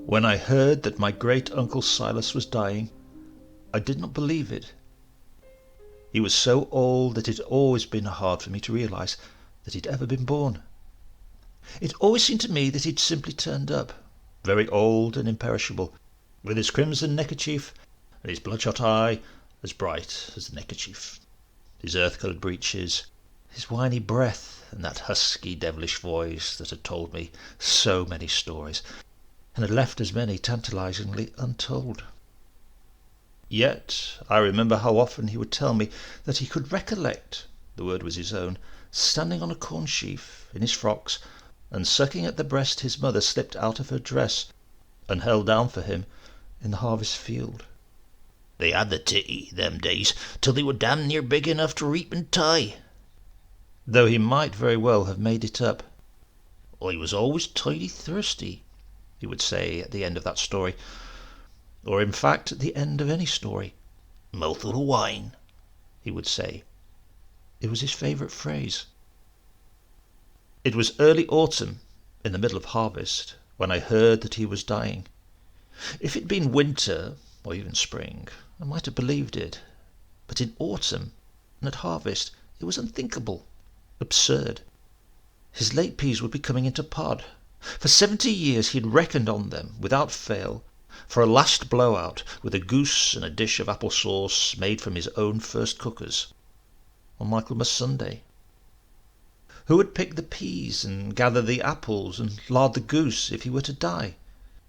When I heard that my great-uncle Silas was dying, I did not believe it. He was so old that it had always been hard for me to realize that he'd ever been born. It always seemed to me that he'd simply turned up, very old and imperishable, with his crimson neckerchief and his bloodshot eye as bright as the neckerchief, his earth-coloured breeches, his whiny breath, and that husky devilish voice that had told me so many stories, and had left as many tantalizingly untold. Yet I remember how often he would tell me that he could recollect, the word was his own, standing on a corn sheaf in his frocks and sucking at the breast his mother slipped out of her dress and held down for him in the harvest field. They had the titty, them days, till they were damn near big enough to reap and tie. Though he might very well have made it up. I was always tidy thirsty, he would say at the end of that story, or in fact at the end of any story. Mouthful of wine, he would say. It was his favourite phrase. It was early autumn, in the middle of harvest, when I heard that he was dying. If it had been winter, or even spring, I might have believed it. But in autumn, and at harvest, it was unthinkable, absurd. His late peas would be coming into pod. For 70 years he had reckoned on them, without fail, for a last blow-out with a goose and a dish of apple sauce made from his own first cookers, on Michaelmas Sunday. Who would pick the peas and gather the apples and lard the goose if he were to die?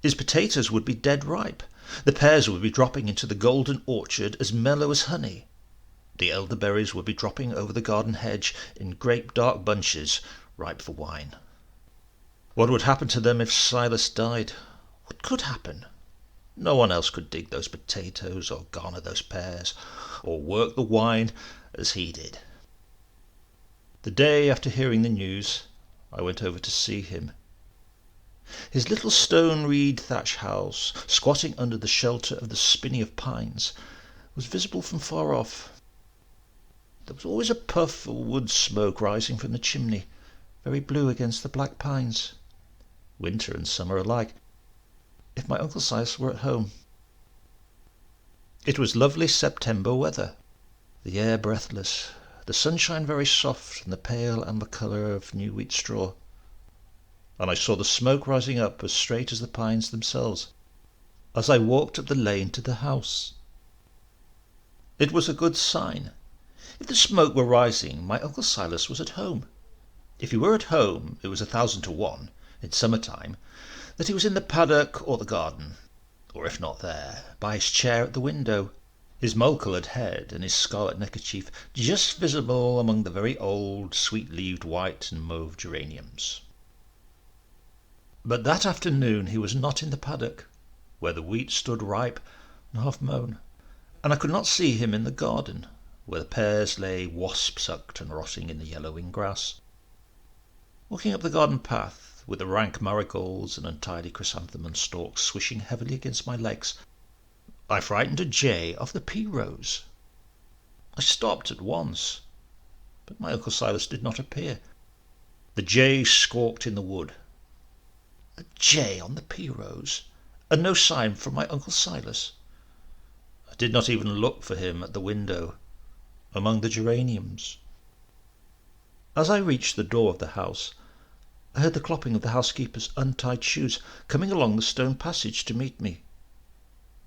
His potatoes would be dead ripe. The pears would be dropping into the golden orchard as mellow as honey. The elderberries would be dropping over the garden hedge in great dark bunches, ripe for wine. What would happen to them if Silas died? What could happen? No one else could dig those potatoes or garner those pears or work the wine as he did. The day after hearing the news, I went over to see him. His little stone-reed thatch house, squatting under the shelter of the spinney of pines, was visible from far off. There was always a puff of wood smoke rising from the chimney, very blue against the black pines, winter and summer alike, if my Uncle Silas were at home. It was lovely September weather, the air breathless, the sunshine very soft and the pale amber colour of new wheat straw, and I saw the smoke rising up as straight as the pines themselves, as I walked up the lane to the house. It was a good sign. If the smoke were rising, my Uncle Silas was at home. If he were at home, it was 1,000 to 1, in summer-time, that he was in the paddock or the garden, or if not there, by his chair at the window, his mole-coloured head and his scarlet neckerchief just visible among the very old, sweet-leaved white and mauve geraniums. But that afternoon he was not in the paddock, where the wheat stood ripe and half-mown, and I could not see him in the garden, where the pears lay wasp-sucked and rotting in the yellowing grass. Walking up the garden path, with the rank marigolds and untidy chrysanthemum stalks swishing heavily against my legs, I frightened a jay off the pea-rose. I stopped at once, but my Uncle Silas did not appear. The jay squawked in the wood. A jay on the pea-rose, and no sign from my Uncle Silas. I did not even look for him at the window, among the geraniums. As I reached the door of the house, I heard the clopping of the housekeeper's untied shoes coming along the stone passage to meet me.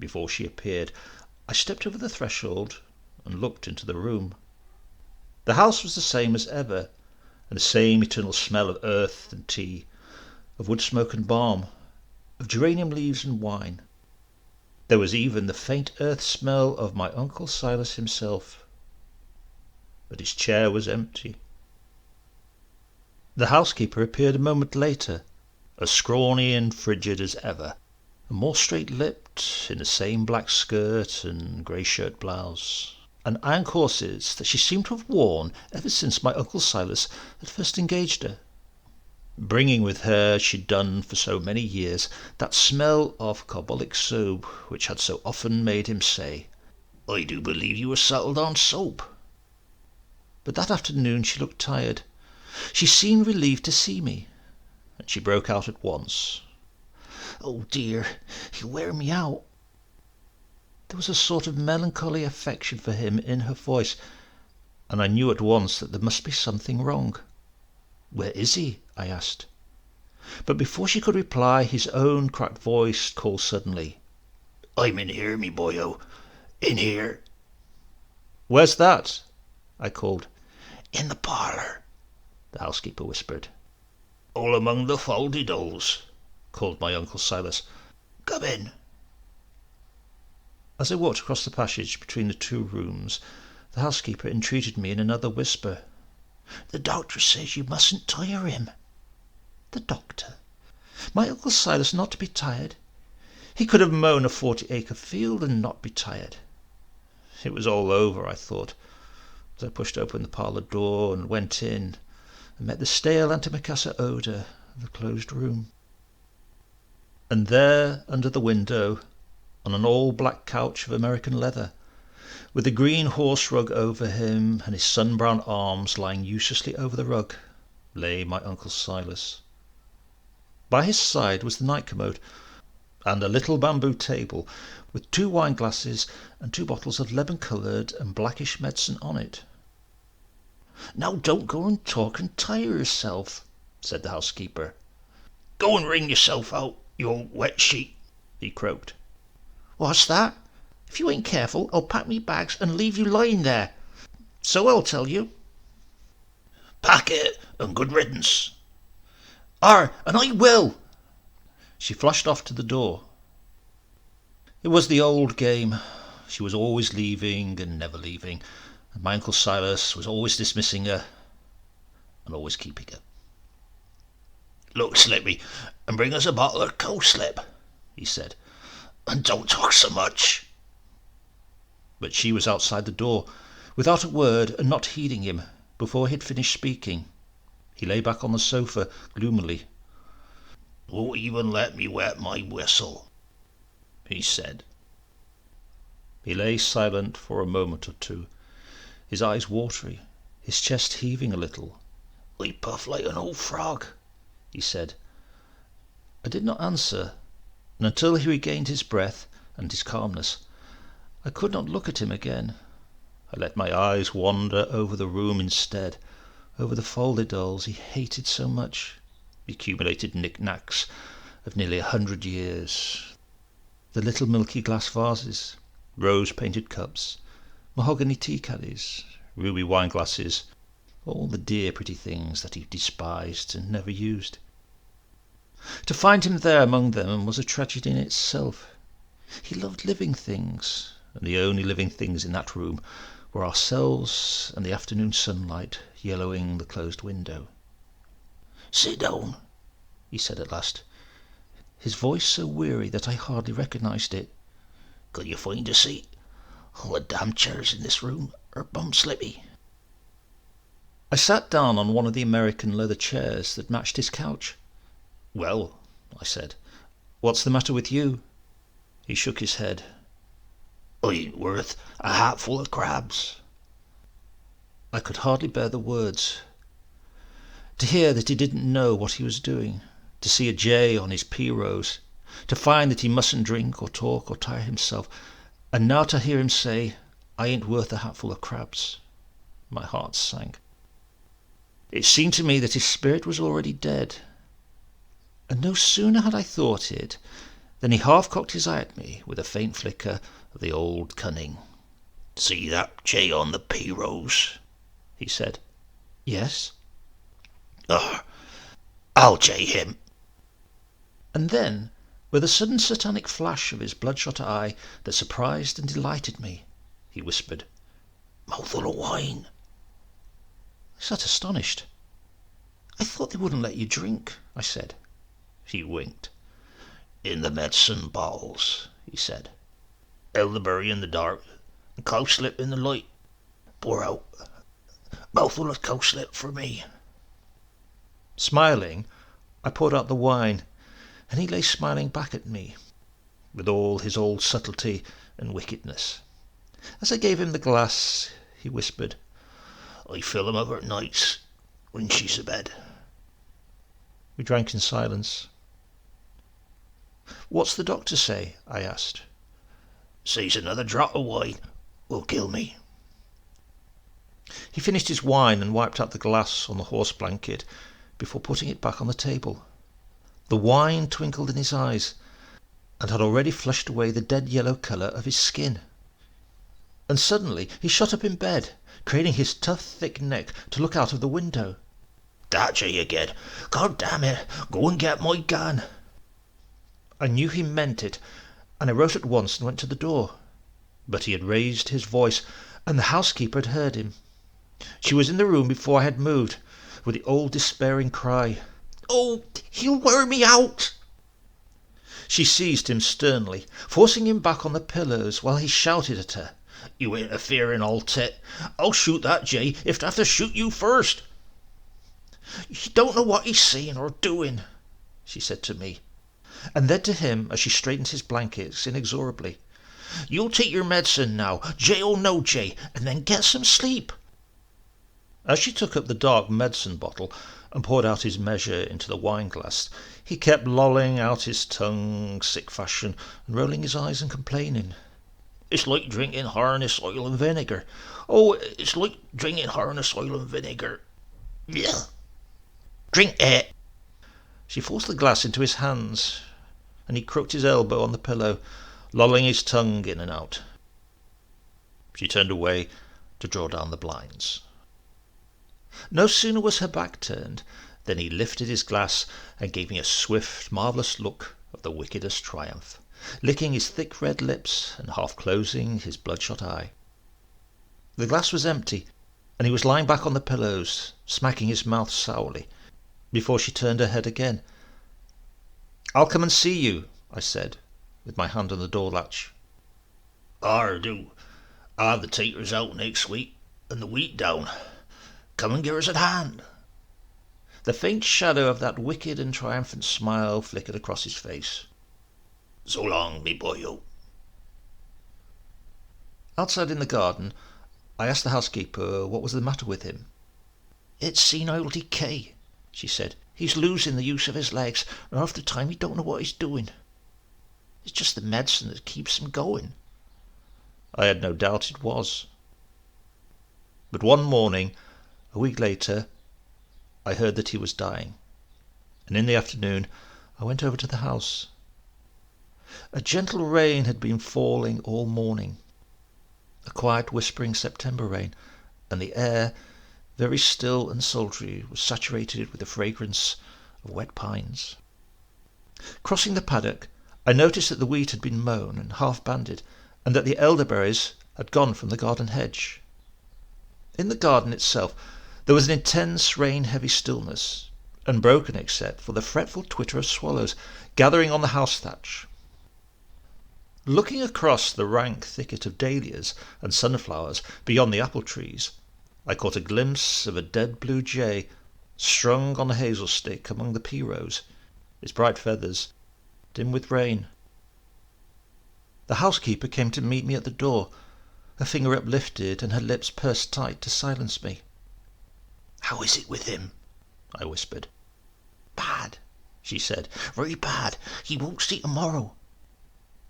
Before she appeared, I stepped over the threshold and looked into the room. The house was the same as ever, and the same eternal smell of earth and tea, of wood smoke and balm, of geranium leaves and wine. There was even the faint earth smell of my Uncle Silas himself. But his chair was empty. The housekeeper appeared a moment later, as scrawny and frigid as ever, and more straight-lipped, in the same black skirt and grey shirt blouse, and iron corsets that she seemed to have worn ever since my Uncle Silas had first engaged her, bringing with her, as she'd done for so many years, that smell of carbolic soap which had so often made him say, "I do believe you were settled on soap." But that afternoon she looked tired. She seemed relieved to see me, and she broke out at once. Oh dear, he'll wear me out." There was a sort of melancholy affection for him in her voice, and I knew at once that there must be something wrong. "Where is he?" I asked. But before she could reply, his own cracked voice called suddenly, "I'm in here, me boyo, in here." "Where's that?" I called. "In the parlour," the housekeeper whispered. "All among the faldydolls," called my Uncle Silas. "Come in." As I walked across the passage between the two rooms, the housekeeper entreated me in another whisper. "The doctor says you mustn't tire him." The doctor? My Uncle Silas not to be tired? He could have mown a 40-acre field and not be tired. It was all over, I thought, as I pushed open the parlour door and went in and met the stale antimacassar odour of the closed room. And there, under the window, on an all-black couch of American leather, with the green horse rug over him and his sun-brown arms lying uselessly over the rug, lay my Uncle Silas. By his side was the night-commode, and a little bamboo table with 2 wine-glasses and 2 bottles of lemon-coloured and blackish medicine on it. "Now don't go and talk and tire yourself," said the housekeeper. "Go and wring yourself out, you old wet sheet," he croaked. "What's that? If you ain't careful, I'll pack me bags and leave you lying there. So I'll tell you." "Pack it, and good riddance." And I will." She flashed off to the door. It was the old game. She was always leaving and never leaving, and my Uncle Silas was always dismissing her and always keeping her. "Look, Slippy, and bring us a bottle of cowslip," he said, "and don't talk so much." But she was outside the door, without a word, and not heeding him. Before he had finished speaking, he lay back on the sofa gloomily. "Won't even let me wet my whistle," he said. He lay silent for a moment or two, his eyes watery, his chest heaving a little. "I puff like an old frog," he said. I did not answer, and until he regained his breath and his calmness, I could not look at him again. I let my eyes wander over the room instead, over the faldydolls he hated so much, the accumulated knick-knacks of nearly 100 years, the little milky glass vases, rose-painted cups, mahogany tea-caddies, ruby wine-glasses, all the dear pretty things that he despised and never used. To find him there among them was a tragedy in itself. He loved living things, and the only living things in that room were ourselves and the afternoon sunlight yellowing the closed window. "Sit down," he said at last, his voice so weary that I hardly recognized it. "Could you find a seat? All the damn chairs in this room are bum slippy." I sat down on one of the American leather chairs that matched his couch. "Well," I said, "what's the matter with you?" He shook his head. "I ain't worth a hatful of crabs." I could hardly bear the words. To hear that he didn't know what he was doing, to see a J on his P rose, to find that he mustn't drink or talk or tire himself, and now to hear him say, "I ain't worth a hatful of crabs," my heart sank. It seemed to me that his spirit was already dead, and no sooner had I thought it than he half cocked his eye at me with a faint flicker of the old cunning. "See that J on the P rose?" he said. "Yes." "I'll J him." And then, with a sudden satanic flash of his bloodshot eye that surprised and delighted me, he whispered, "Mouthful of wine." I sat astonished. "I thought they wouldn't let you drink," I said. He winked. "In the medicine bottles," he said. "Elderberry in the dark, and cowslip in the light. Pour out. Mouthful of cowslip for me." Smiling, I poured out the wine, and he lay smiling back at me, with all his old subtlety and wickedness. As I gave him the glass, he whispered, "I fill him up at nights when she's abed." We drank in silence. "What's the doctor say?" I asked. "Says another drop of wine will kill me." He finished his wine and wiped out the glass on the horse blanket before putting it back on the table. The wine twinkled in his eyes and had already flushed away the dead yellow colour of his skin. And suddenly he shot up in bed, craning his tough thick neck to look out of the window. "That's he again. God damn it, go and get my gun." I knew he meant it, and I rose at once and went to the door. But he had raised his voice, and the housekeeper had heard him. She was in the room before I had moved, with the old despairing cry, "Oh, he'll wear me out!" She seized him sternly, forcing him back on the pillows while he shouted at her. "You interfering old tit! I'll shoot that jay if I have to shoot you first." "He don't know what he's saying or doing," she said to me, and then to him as she straightened his blankets inexorably. "You'll take your medicine now, jay or no jay, and then get some sleep." As she took up the dark medicine bottle and poured out his measure into the wine glass, he kept lolling out his tongue sick fashion and rolling his eyes and complaining. "It's like drinking harness oil and vinegar. Oh, it's like drinking harness oil and vinegar. Yeah. Drink it." She forced the glass into his hands, and he crooked his elbow on the pillow, lolling his tongue in and out. She turned away to draw down the blinds. No sooner was her back turned than he lifted his glass and gave me a swift, marvellous look of the wickedest triumph, licking his thick red lips and half closing his bloodshot eye. The glass was empty, and he was lying back on the pillows, smacking his mouth sourly, before she turned her head again. "I'll come and see you," I said, with my hand on the door latch. "Do. I'll have the taters out next week, and the wheat down. Come and give us a hand." The faint shadow of that wicked and triumphant smile flickered across his face. "So long, me boyo." Outside in the garden, I asked the housekeeper what was the matter with him. "It's senile decay," she said. "He's losing the use of his legs, and half the time he don't know what he's doing. It's just the medicine that keeps him going." I had no doubt it was. But one morning, a week later, I heard that he was dying, and in the afternoon I went over to the house. A gentle rain had been falling all morning, a quiet whispering September rain, and the air, very still and sultry, was saturated with the fragrance of wet pines. Crossing the paddock, I noticed that the wheat had been mown and half banded, and that the elderberries had gone from the garden hedge. In the garden itself there was an intense rain-heavy stillness, unbroken except for the fretful twitter of swallows gathering on the house thatch. Looking across the rank thicket of dahlias and sunflowers beyond the apple trees, I caught a glimpse of a dead blue jay strung on a hazel stick among the pea rows, its bright feathers dim with rain. The housekeeper came to meet me at the door, her finger uplifted and her lips pursed tight to silence me. "How is it with him?" I whispered. "Bad," she said. "Very bad. He won't see tomorrow."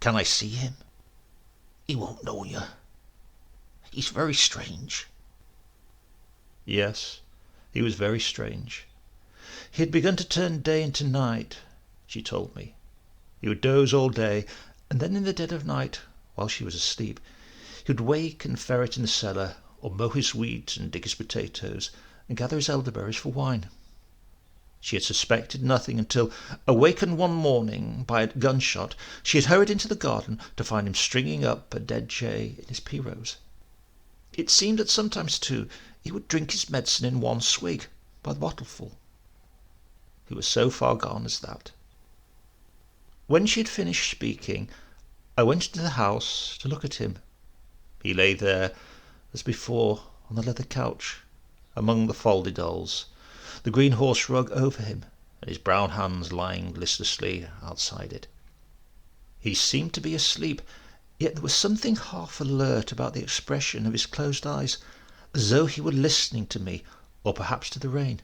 "Can I see him?" "He won't know you. He's very strange." Yes, he was very strange. He had begun to turn day into night, she told me. He would doze all day, and then in the dead of night, while she was asleep, he would wake and ferret in the cellar, or mow his wheat and dig his potatoes, and gather his elderberries for wine. She had suspected nothing until, awakened one morning by a gunshot, she had hurried into the garden to find him stringing up a dead jay in his pea rows. It seemed that sometimes, too, he would drink his medicine in one swig, by the bottleful. He was so far gone as that. When she had finished speaking, I went into the house to look at him. He lay there, as before, on the leather couch, among the folded dolls, the green horse rug over him, and his brown hands lying listlessly outside it. He seemed to be asleep, yet there was something half alert about the expression of his closed eyes, as though he were listening to me, or perhaps to the rain.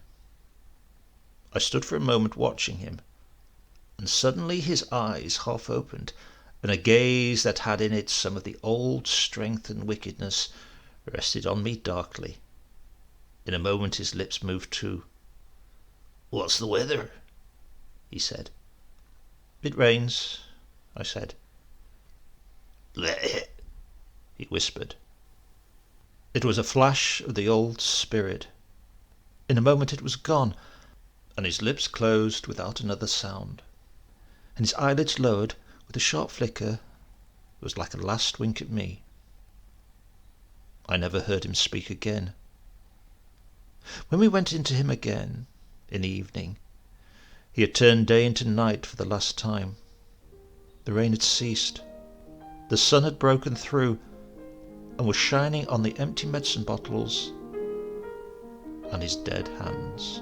I stood for a moment watching him, and suddenly his eyes half opened, and a gaze that had in it some of the old strength and wickedness rested on me darkly. In a moment his lips moved too. "What's the weather?" he said. "It rains," I said. "Let it," he whispered. It was a flash of the old spirit. In a moment it was gone, and his lips closed without another sound, and his eyelids lowered with a sharp flicker. It was like a last wink at me. I never heard him speak again. When we went into him again, in the evening, he had turned day into night for the last time. The rain had ceased. The sun had broken through and was shining on the empty medicine bottles and his dead hands.